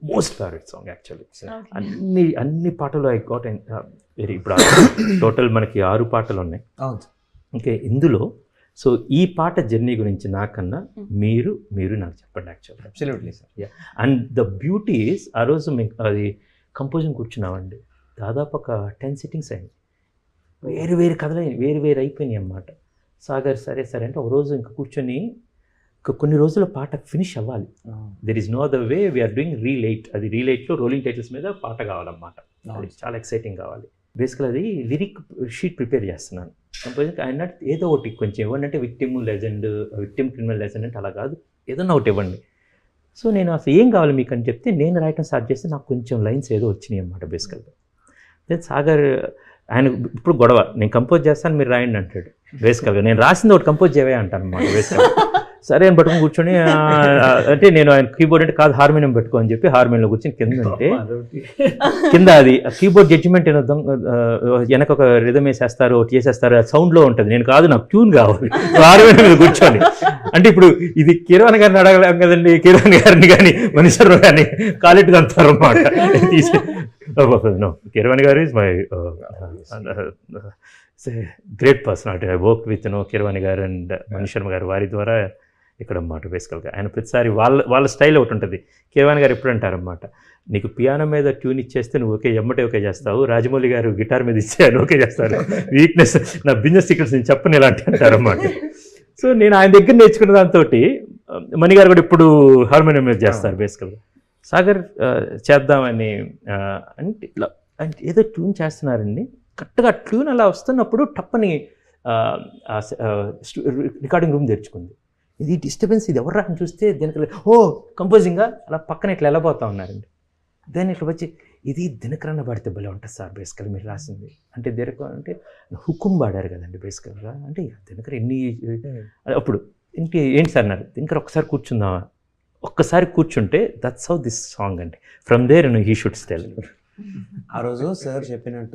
Most favourite song actually. Okay. అన్ని పాటలు I got very ఇప్పుడు టోటల్ మనకి 6 పాటలు ఉన్నాయి. అవును. ఓకే, ఇందులో సో ఈ పాట జర్నీ గురించి నాకన్నా మీరు నాకు చెప్పండి యాక్చువల్గా. Absolutely sir. And the beauty is ఆ రోజు మేము అది కంపోజింగ్ కూర్చున్నామండి, దాదాపు ఒక 10 సిట్టింగ్స్ అయింది. వేరు కథలు వేరు అయిపోయినాయి అన్నమాట. సాగర్ సరే అంటే ఒక రోజు ఇంకా కూర్చొని కొన్ని రోజుల పాట ఫినిష్ అవ్వాలి. There is no other way, we're doing relight. అది రీలైట్లో రోలింగ్ టైటిల్స్ మీద పాట కావాలన్నమాట. అది చాలా ఎక్సైటింగ్ కావాలి. బేసికల్ అది లిరిక్ షీట్ ప్రిపేర్ చేస్తున్నాను. కంపోజింగ్ ఆయన ఏదో ఒకటి కొంచెం ఇవ్వండి అంటే విక్టిమ్ క్రిమినల్ లెజెండ్ అంటే అలా కాదు, ఏదన్నా ఒకటి ఇవ్వండి. సో నేను అసలు ఏం కావాలి మీకు అని చెప్తే నేను రాయటం స్టార్ట్ చేస్తే నాకు కొంచెం లైన్స్ ఏదో వచ్చినాయి అన్నమాట బేసికల్గా. దెన్ సాగర్ ఆయన ఇప్పుడు గొడవ, నేను కంపోజ్ చేస్తాను మీరు రాయండి అంటాడు. బేసికల్గా నేను రాసింది ఒకటి కంపోజ్ చేయవే అంటాను అన్నమాట బేసికల్గా. సరే అని పట్టుకుని కూర్చొని అంటే నేను ఆయన కీబోర్డ్ అంటే కాదు హార్మోనియం పెట్టుకో అని చెప్పి హార్మోనియంలో కూర్చొని కింద అంటే కింద అది కీబోర్డ్ జడ్జిమెంట్ ఏదో వెనక ఒక రిథమ్ వేసేస్తారు ఒకటి చేసేస్తారు, సౌండ్లో ఉంటుంది. నేను కాదు నాకు ట్యూన్ కావాలి హార్మోనియం మీద కూర్చొని. అంటే ఇప్పుడు ఇది కిరణ్ గారిని అడగలేం కదండి, కిరణ్ గారిని కానీ మనిషి కానీ కాలెట్గా అంటారు అన్నమాట. తీసి కిరణ్ గారు is my great personality. I work with Kiran గారు అండ్ మనీష్ శర్మ గారు, వారి ద్వారా ఇక్కడ అన్నమాట బేసికల్గా. ఆయన ప్రతిసారి వాళ్ళ స్టైల్ ఒకటి ఉంటుంది. కిరణ్ గారు ఎప్పుడు అంటారన్నమాట, నీకు పియానో మీద ట్యూన్ ఇచ్చేస్తే నువ్వు ఓకే చేస్తావు, రాజమౌళి గారు గిటార్ మీద ఇచ్చేయాలి ఓకే చేస్తారు, వీక్నెస్ నా బిజినెస్ సీక్రెట్స్ నేను చెప్పను ఇలాంటి అంటారన్నమాట. సో నేను ఆయన దగ్గర నేర్చుకున్న దాంతో మణి గారు కూడా ఇప్పుడు హార్మోనియం మీద చేస్తారు బేసికల్గా. సాగర్ చేద్దామని అంటే ఇట్లా అంటే ఏదో ట్యూన్ చేస్తున్నారండి, కరెక్ట్గా ట్యూన్ అలా వస్తున్నప్పుడు టప్పని రికార్డింగ్ రూమ్ తెరుచుకుంది. ఇది డిస్టర్బెన్స్, ఇది ఎవరు అని చూస్తే దీనికి కంపోజింగ్గా అలా పక్కన ఇట్లా వెళ్ళబోతా ఉన్నారండి. దాన్ని ఇట్లా వచ్చి ఇది దినకరన్న పాడితే భలే ఉంటుంది సార్ బేసికల్ మీరు రాసింది అంటే అంటే హుకుం పాడారు కదండి బేసికల్గా. అంటే దినకర ఎన్ని అప్పుడు ఏంటి సార్ అన్నారు, దినకర ఒక్కసారి కూర్చుందామా, ఒక్కసారి కూర్చుంటే దట్స్ హౌ దిస్ సాంగ్ అండి. From there he should tell. ఆ రోజు సార్ చెప్పినట్టు